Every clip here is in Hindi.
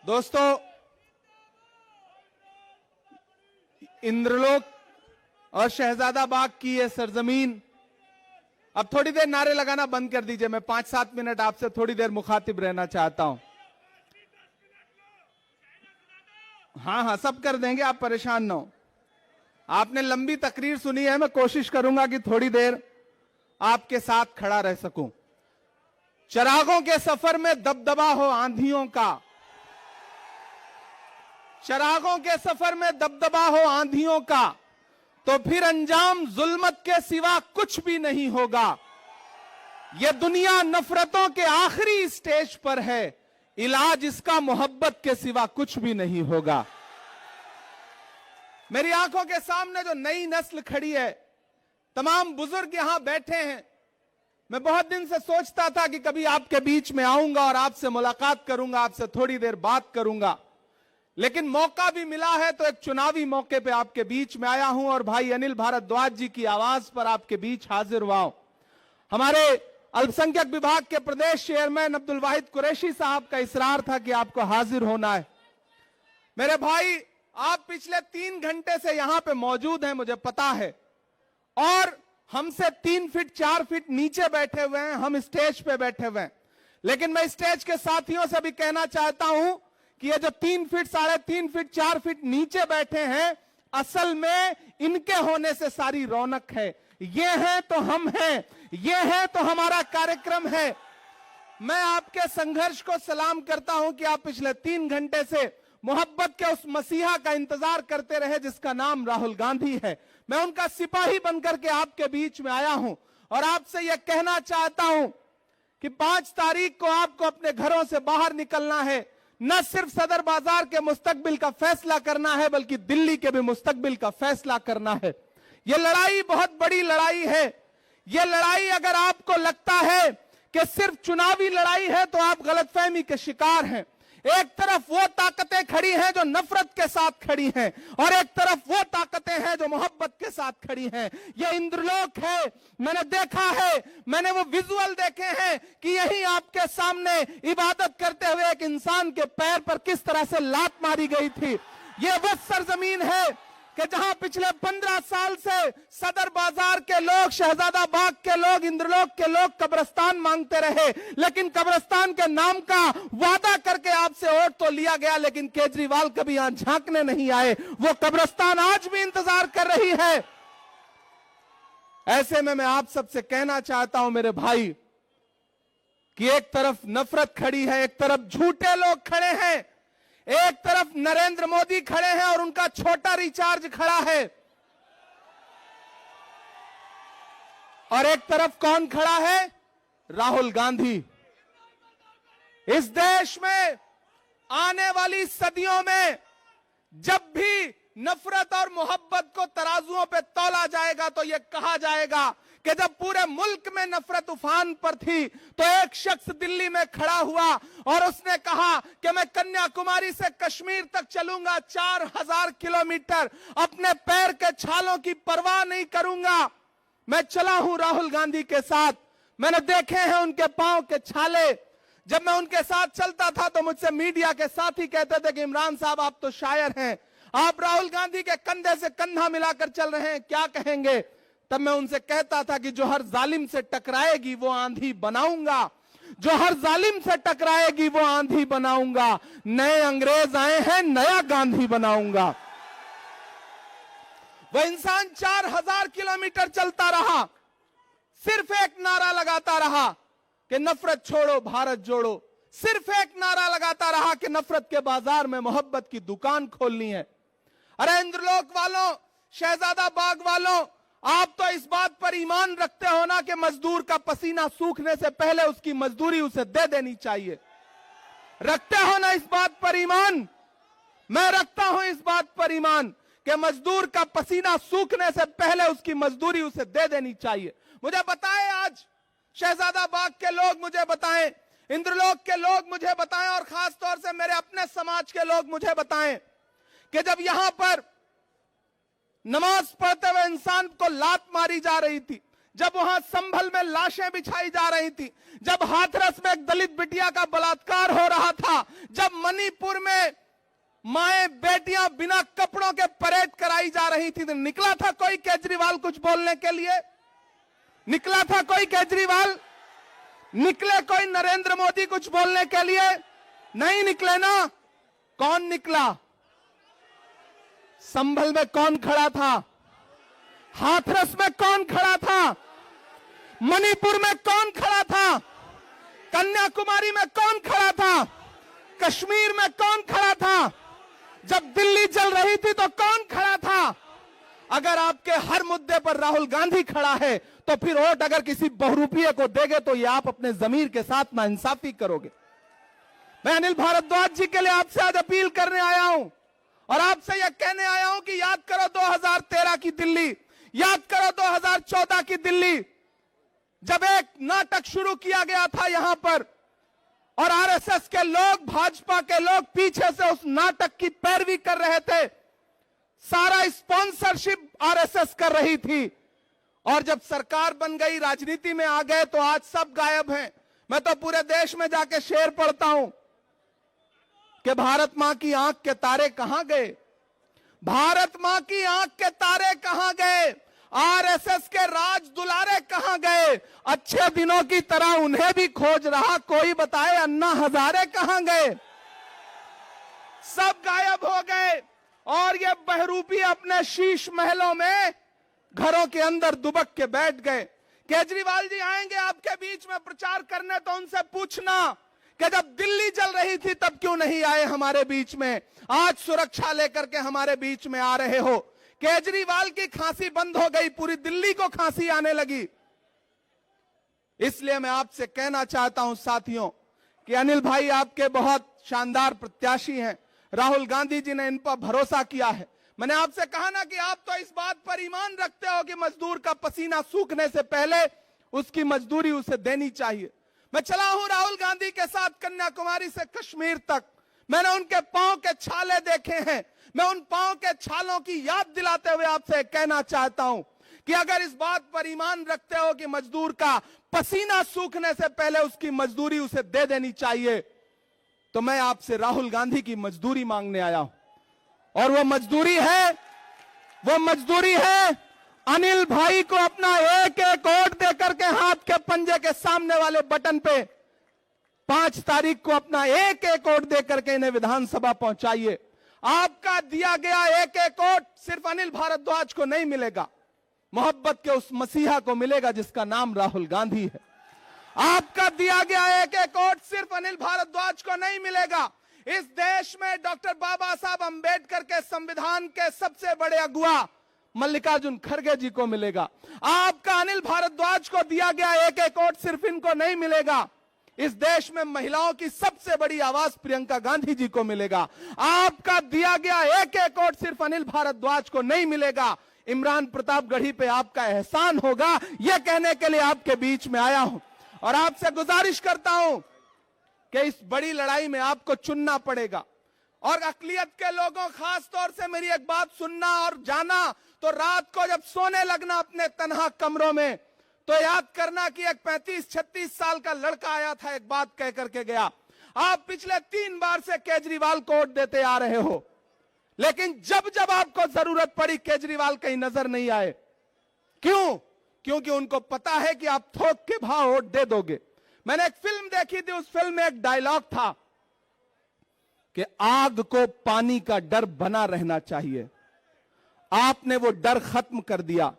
दोस्तों, इंद्रलोक और शहजादा बाग की यह सरजमीन, अब थोड़ी देर नारे लगाना बंद कर दीजिए। मैं 5-7 मिनट आपसे थोड़ी देर मुखातिब रहना चाहता हूं। हाँ, सब कर देंगे, आप परेशान ना हो। आपने लंबी तकरीर सुनी है, मैं कोशिश करूंगा कि थोड़ी देर आपके साथ खड़ा रह सकूं। चिरागों के सफर में दबदबा हो आंधियों का, चिरागों के सफर में दबदबा हो आंधियों का, तो फिर अंजाम जुल्मत के सिवा कुछ भी नहीं होगा। यह दुनिया नफरतों के आखिरी स्टेज पर है, इलाज इसका मोहब्बत के सिवा कुछ भी नहीं होगा। मेरी आंखों के सामने जो नई नस्ल खड़ी है, तमाम बुजुर्ग यहां बैठे हैं। मैं बहुत दिन से सोचता था कि कभी आपके बीच में आऊंगा और आपसे मुलाकात करूंगा, आपसे थोड़ी देर बात करूंगा, लेकिन मौका भी मिला है तो एक चुनावी मौके पे आपके बीच में आया हूं और भाई अनिल भारद्वाज जी की आवाज पर आपके बीच हाजिर हुआ हूं। हमारे अल्पसंख्यक विभाग के प्रदेश चेयरमैन अब्दुल वाहिद कुरैशी साहब का इसरार था कि आपको हाजिर होना है। मेरे भाई, आप पिछले 3 घंटे से यहां पे मौजूद हैं, मुझे पता है, और हमसे 3 फीट 4 फीट नीचे बैठे हुए हैं, हम स्टेज पे बैठे हुए हैं। लेकिन मैं स्टेज के साथियों से भी कहना चाहता हूं कि ये जो 3 फीट 3.5 फीट 4 फीट नीचे बैठे हैं, असल में इनके होने से सारी रौनक है। ये हैं तो हम हैं, ये है तो हमारा कार्यक्रम है। मैं आपके संघर्ष को सलाम करता हूं कि आप पिछले 3 घंटे से मोहब्बत के उस मसीहा का इंतजार करते रहे जिसका नाम राहुल गांधी है। मैं उनका सिपाही बनकर के आपके बीच में आया हूं और आपसे यह कहना चाहता हूं कि 5 तारीख को आपको अपने घरों से बाहर निकलना है। न सिर्फ सदर बाजार के मुस्तकबिल का फैसला करना है, बल्कि दिल्ली के भी मुस्तकबिल का फैसला करना है। यह लड़ाई बहुत बड़ी लड़ाई है। यह लड़ाई अगर आपको लगता है कि सिर्फ चुनावी लड़ाई है तो आप गलतफहमी के शिकार हैं। एक तरफ वो ताकतें खड़ी हैं जो नफरत के साथ खड़ी हैं, और एक तरफ वो ताकतें हैं जो मोहब्बत के साथ खड़ी हैं। ये इंद्रलोक है। मैंने देखा है, मैंने वो विजुअल देखे हैं कि यही आपके सामने इबादत करते हुए एक इंसान के पैर पर किस तरह से लात मारी गई थी। ये वो सरजमीन है कि जहां पिछले 15 साल से सदर बाजार के लोग, शहजादा बाग के लोग, इंद्रलोक के लोग कब्रिस्तान मांगते रहे, लेकिन कब्रिस्तान के नाम का वादा करके आपसे वोट तो लिया गया, लेकिन केजरीवाल कभी यहां झांकने नहीं आए। वो कब्रिस्तान आज भी इंतजार कर रही है। ऐसे में मैं आप सबसे कहना चाहता हूं मेरे भाई कि एक तरफ नफरत खड़ी है, एक तरफ झूठे लोग खड़े हैं, एक तरफ नरेंद्र मोदी खड़े हैं और उनका छोटा रिचार्ज खड़ा है, और एक तरफ कौन खड़ा है? राहुल गांधी। इस देश में आने वाली सदियों में जब भी नफरत और मोहब्बत को तराजुओं पे तौला जाएगा तो यह कहा जाएगा कि जब पूरे मुल्क में नफरत उफान पर थी तो एक शख्स दिल्ली में खड़ा हुआ और उसने कहा कि मैं कन्याकुमारी से कश्मीर तक चलूंगा 4000 किलोमीटर, अपने पैर के छालों की परवाह नहीं करूंगा। मैं चला हूं राहुल गांधी के साथ, मैंने देखे हैं उनके पांव के छाले। जब मैं उनके साथ चलता था तो मुझसे मीडिया के साथी कहते थे कि इमरान साहब आप तो शायर हैं, आप राहुल गांधी के कंधे से कंधा मिलाकर चल रहे हैं, क्या कहेंगे? तब मैं उनसे कहता था कि जो हर जालिम से टकराएगी वो आंधी बनाऊंगा, जो हर जालिम से टकराएगी वो आंधी बनाऊंगा। नए अंग्रेज आए हैं, नया गांधी बनाऊंगा। वह इंसान 4000 किलोमीटर चलता रहा, सिर्फ एक नारा लगाता रहा कि नफरत छोड़ो भारत जोड़ो, सिर्फ एक नारा लगाता रहा कि नफरत के बाजार में मोहब्बत की दुकान खोलनी है। अरे इंद्रलोक वालों, शहजादा बाग वालों, आप तो इस बात पर ईमान रखते हो ना कि मजदूर का पसीना सूखने से पहले उसकी मजदूरी उसे दे देनी चाहिए। रखते हो ना इस बात पर ईमान? मैं रखता हूं इस बात पर ईमान कि मजदूर का पसीना सूखने से पहले उसकी मजदूरी उसे दे देनी चाहिए। मुझे बताएं, आज शहजादा बाग के लोग मुझे बताएं, इंद्रलोक के लोग मुझे बताएं, और खास तौर से मेरे अपने समाज के लोग मुझे बताएं कि जब यहां पर नमाज पढ़ते हुए इंसान को लात मारी जा रही थी, जब वहां संभल में लाशें बिछाई जा रही थी, जब हाथरस में एक दलित बिटिया का बलात्कार हो रहा था, जब मणिपुर में माएं बेटियां बिना कपड़ों के परेड कराई जा रही थी, तो निकला था कोई केजरीवाल कुछ बोलने के लिए? निकला था कोई केजरीवाल? निकले कोई नरेंद्र मोदी कुछ बोलने के लिए? नहीं निकले ना। कौन निकला? संभल में कौन खड़ा था? हाथरस में कौन खड़ा था? मणिपुर में कौन खड़ा था? कन्याकुमारी में कौन खड़ा था? कश्मीर में कौन खड़ा था? जब दिल्ली जल रही थी तो कौन खड़ा था? अगर आपके हर मुद्दे पर राहुल गांधी खड़ा है तो फिर वोट अगर किसी बहुरूपीय को देंगे तो ये आप अपने जमीर के साथ नाइंसाफी करोगे। मैं अनिल भारद्वाज जी के लिए आपसे आज अपील करने आया हूं और आपसे यह कहने आया हूं कि याद करो 2013 की दिल्ली, याद करो 2014 की दिल्ली, जब एक नाटक शुरू किया गया था यहां पर और आरएसएस के लोग, भाजपा के लोग पीछे से उस नाटक की पैरवी कर रहे थे, सारा स्पॉन्सरशिप आरएसएस कर रही थी। और जब सरकार बन गई, राजनीति में आ गए तो आज सब गायब हैं। मैं तो पूरे देश में जाके शेर पढ़ता हूं कि भारत मां की आंख के तारे कहां गए, भारत मां की आंख के तारे कहां गए, आरएसएस के राज दुलारे कहां गए, अच्छे दिनों की तरह उन्हें भी खोज रहा कोई, बताए अन्ना हजारे कहां गए? सब गायब हो गए और ये बहरूपी अपने शीश महलों में घरों के अंदर दुबक के बैठ गए। केजरीवाल जी आएंगे आपके बीच में प्रचार करने तो उनसे पूछना कि जब दिल्ली जल रही थी तब क्यों नहीं आए हमारे बीच में, आज सुरक्षा लेकर के हमारे बीच में आ रहे हो। केजरीवाल की खांसी बंद हो गई, पूरी दिल्ली को खांसी आने लगी। इसलिए मैं आपसे कहना चाहता हूं साथियों कि अनिल भाई आपके बहुत शानदार प्रत्याशी हैं, राहुल गांधी जी ने इन पर भरोसा किया है। मैंने आपसे कहा ना कि आप तो इस बात पर ईमान रखते हो कि मजदूर का पसीना सूखने से पहले उसकी मजदूरी उसे देनी चाहिए। मैं चला हूं राहुल गांधी के साथ कन्याकुमारी से कश्मीर तक, मैंने उनके पांव के छाले देखे हैं। मैं उन पांव के छालों की याद दिलाते हुए आपसे कहना चाहता हूं कि अगर इस बात पर ईमान रखते हो कि मजदूर का पसीना सूखने से पहले उसकी मजदूरी उसे दे देनी चाहिए, तो मैं आपसे राहुल गांधी की मजदूरी मांगने आया हूं। और वो मजदूरी है अनिल भाई को अपना एक एक वोट देकर के हाथ के पंजे के सामने वाले बटन पे 5 तारीख को अपना एक एक वोट देकर के इन्हें विधानसभा पहुंचाइए। आपका दिया गया एक एक वोट सिर्फ अनिल भारद्वाज को नहीं मिलेगा, मोहब्बत के उस मसीहा को मिलेगा जिसका नाम राहुल गांधी है। आपका दिया गया एक एक वोट सिर्फ अनिल भारद्वाज को नहीं मिलेगा, इस देश में डॉक्टर बाबा साहब अंबेडकर के संविधान के सबसे बड़े अगुआ मल्लिकार्जुन खड़गे जी को मिलेगा। आपका अनिल भारद्वाज को दिया गया एक एक वोट सिर्फ इनको नहीं मिलेगा, इस देश में महिलाओं की सबसे बड़ी आवाज प्रियंका गांधी जी को मिलेगा। आपका दिया गया एक एक वोट सिर्फ अनिल भारद्वाज को नहीं मिलेगा, इमरान प्रतापगढ़ी पे आपका एहसान होगा, यह कहने के लिए आपके बीच में आया हूं। और आपसे गुजारिश करता हूं कि इस बड़ी लड़ाई में आपको चुनना पड़ेगा। और अकलियत के लोगों, खास तौर से मेरी एक बात सुनना और जाना, तो रात को जब सोने लगना अपने तन्हा कमरों में, तो याद करना कि एक 35-36 साल का लड़का आया था, एक बात कह करके गया। आप पिछले 3 बार से केजरीवाल को वोट देते आ रहे हो, लेकिन जब जब आपको जरूरत पड़ी केजरीवाल कहीं नजर नहीं आए। क्यों? क्योंकि उनको पता है कि आप थोक के भाव वोट दे दोगे। मैंने एक फिल्म देखी थी, उस फिल्म में एक डायलॉग था कि आग को पानी का डर बना रहना चाहिए। आपने वो डर खत्म कर दिया,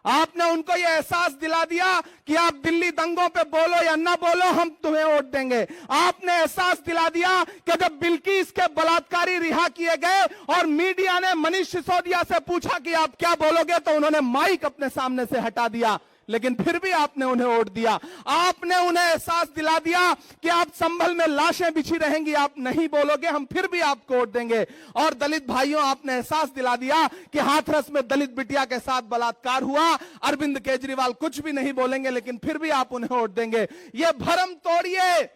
आपने उनको यह एहसास दिला दिया कि आप दिल्ली दंगों पे बोलो या ना बोलो, हम तुम्हें वोट देंगे। आपने एहसास दिला दिया कि जब बिल्किस के बलात्कारी रिहा किए गए और मीडिया ने मनीष सिसोदिया से पूछा कि आप क्या बोलोगे, तो उन्होंने माइक अपने सामने से हटा दिया, लेकिन फिर भी आपने उन्हें वोट दिया। आपने उन्हें एहसास दिला दिया कि आप संभल में लाशें बिछी रहेंगी, आप नहीं बोलोगे, हम फिर भी आपको वोट देंगे। और दलित भाइयों, आपने एहसास दिला दिया कि हाथरस में दलित बिटिया के साथ बलात्कार हुआ, अरविंद केजरीवाल कुछ भी नहीं बोलेंगे, लेकिन फिर भी आप उन्हें वोट देंगे। ये भ्रम तोड़िए,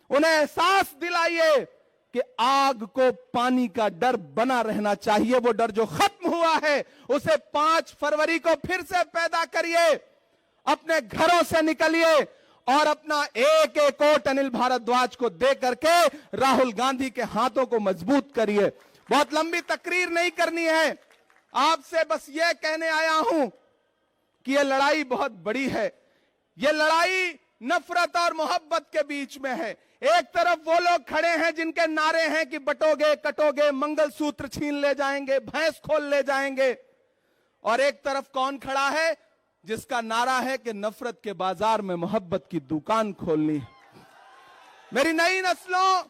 उन्हें एहसास दिलाइए कि आग को पानी का डर बना रहना चाहिए। वो डर जो खत्म हुआ है उसे 5 फरवरी को फिर से पैदा करिए अपने घरों से निकलिए और अपना एक एक वोट अनिल भारद्वाज को दे करके राहुल गांधी के हाथों को मजबूत करिए। बहुत लंबी तकरीर नहीं करनी है, आपसे बस ये कहने आया हूं कि यह लड़ाई बहुत बड़ी है। यह लड़ाई नफरत और मोहब्बत के बीच में है। एक तरफ वो लोग खड़े हैं जिनके नारे हैं कि बटोगे कटोगे, मंगलसूत्र छीन ले जाएंगे, भैंस खोल ले जाएंगे, और एक तरफ कौन खड़ा है जिसका नारा है कि नफरत के बाजार में मोहब्बत की दुकान खोलनी है। मेरी नई नस्लों,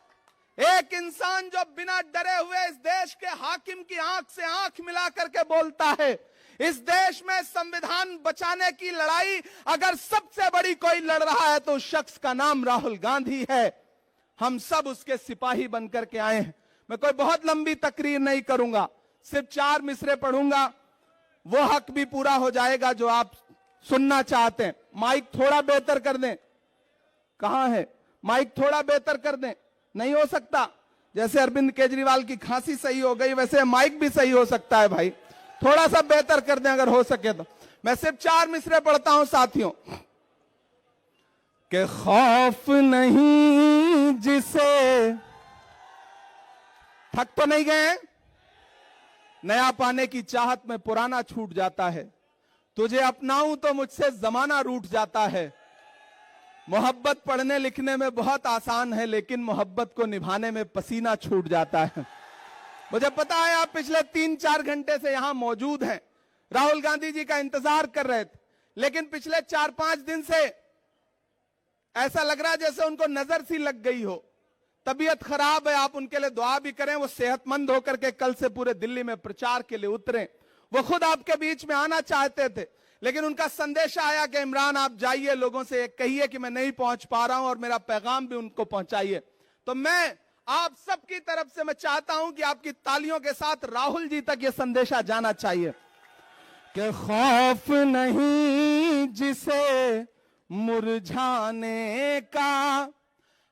एक इंसान जो बिना डरे हुए इस देश के हाकिम की आंख से आंख मिला करके बोलता है, इस देश में संविधान बचाने की लड़ाई अगर सबसे बड़ी कोई लड़ रहा है तो उस शख्स का नाम राहुल गांधी है। हम सब उसके सिपाही बनकर के आए हैं। मैं कोई बहुत लंबी तकरीर नहीं करूंगा, सिर्फ 4 मिसरे पढ़ूंगा, वो हक भी पूरा हो जाएगा जो आप सुनना चाहते हैं। माइक थोड़ा बेहतर कर दें। कहां है माइक? थोड़ा बेहतर कर दें। नहीं हो सकता? जैसे अरविंद केजरीवाल की खांसी सही हो गई वैसे माइक भी सही हो सकता है भाई, थोड़ा सा बेहतर कर दें अगर हो सके तो। मैं सिर्फ 4 मिसरे पढ़ता हूं साथियों। कि खौफ नहीं जिसे, थक तो नहीं गए? नया पाने की चाहत में पुराना छूट जाता है, तुझे अपनाऊं तो मुझसे जमाना रूठ जाता है। मोहब्बत पढ़ने लिखने में बहुत आसान है, लेकिन मोहब्बत को निभाने में पसीना छूट जाता है। मुझे पता है आप पिछले 3-4 घंटे से यहां मौजूद हैं, राहुल गांधी जी का इंतजार कर रहे थे, लेकिन पिछले 4-5 दिन से ऐसा लग रहा है जैसे उनको नजर सी लग गई हो, तबीयत खराब है। आप उनके लिए दुआ भी करें, वो सेहतमंद होकर के कल से पूरे दिल्ली में प्रचार के लिए उतरे। वो खुद आपके बीच में आना चाहते थे, लेकिन उनका संदेश आया कि इमरान आप जाइए, लोगों से एक कहिए कि मैं नहीं पहुंच पा रहा हूं और मेरा पैगाम भी उनको पहुंचाइए। तो मैं आप सबकी तरफ से मैं चाहता हूं कि आपकी तालियों के साथ राहुल जी तक यह संदेशा जाना चाहिए कि खौफ नहीं जिसे मुरझाने का,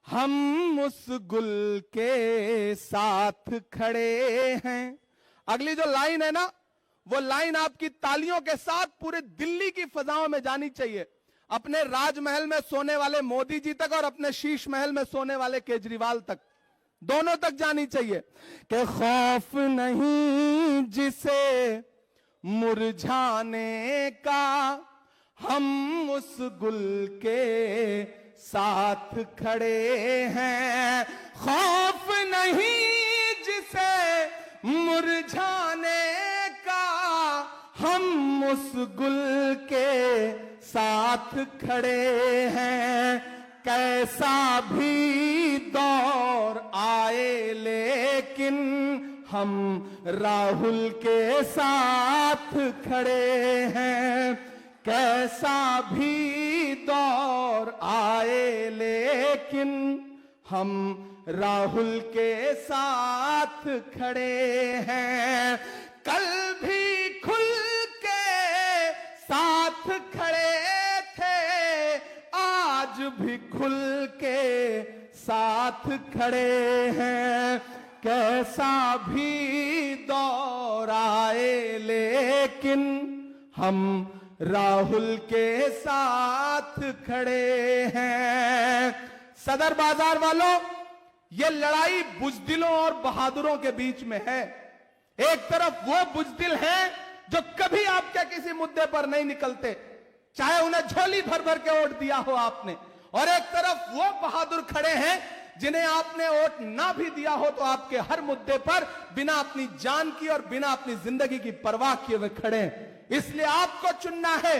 हम उस गुल के साथ खड़े हैं। अगली जो लाइन है ना, वो लाइन आपकी तालियों के साथ पूरे दिल्ली की फजाओं में जानी चाहिए, अपने राजमहल में सोने वाले मोदी जी तक और अपने शीश महल में सोने वाले केजरीवाल तक, दोनों तक जानी चाहिए कि खौफ नहीं जिसे मुरझाने का, हम उस गुल के साथ खड़े हैं। खौफ नहीं जिसे मुरझाने का, हम उस गुल के साथ खड़े हैं। कैसा भी दौर आए लेकिन हम राहुल के साथ खड़े हैं। कैसा भी दौर आए लेकिन हम राहुल के साथ खड़े हैं। कल भी खुल के साथ खड़े थे, आज भी खुल के साथ खड़े हैं। कैसा भी दौर आए लेकिन हम राहुल के साथ खड़े हैं। सदर बाजार वालों, ये लड़ाई बुजदिलों और बहादुरों के बीच में है। एक तरफ वो बुजदिल हैं जो कभी आपके किसी मुद्दे पर नहीं निकलते, चाहे उन्हें झोली भर भर के वोट दिया हो आपने, और एक तरफ वो बहादुर खड़े हैं जिन्हें आपने वोट ना भी दिया हो तो आपके हर मुद्दे पर बिना अपनी जान की और बिना अपनी जिंदगी की परवाह किए हुए खड़े हैं। इसलिए आपको चुनना है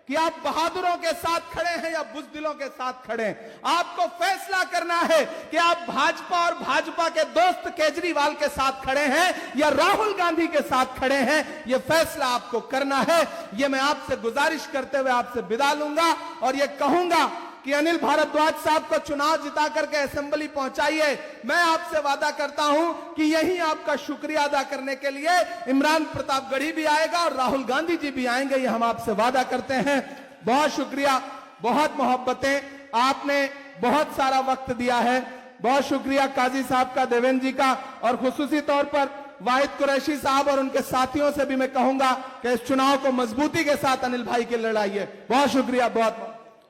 कि आप बहादुरों के साथ खड़े हैं या बुजदिलों के साथ खड़े हैं। आपको फैसला करना है कि आप भाजपा और भाजपा के दोस्त केजरीवाल के साथ खड़े हैं या राहुल गांधी के साथ खड़े हैं। यह फैसला आपको करना है। यह मैं आपसे गुजारिश करते हुए आपसे विदा लूंगा और यह कहूंगा कि अनिल भारद्वाज साहब को चुनाव जिता करके असेंबली पहुंचाइए। मैं आपसे वादा करता हूं कि यही आपका शुक्रिया अदा करने के लिए इमरान प्रतापगढ़ी भी आएगा और राहुल गांधी जी भी आएंगे, ये हम आपसे वादा करते हैं। बहुत शुक्रिया, बहुत मोहब्बतें, आपने बहुत सारा वक्त दिया है। बहुत शुक्रिया काजी साहब का, देवेंद्र जी का, और खुसूसी तौर पर वाहिद कुरैशी साहब और उनके साथियों से भी मैं कहूंगा कि इस चुनाव को मजबूती के साथ अनिल भाई की लड़ाई है। बहुत शुक्रिया, बहुत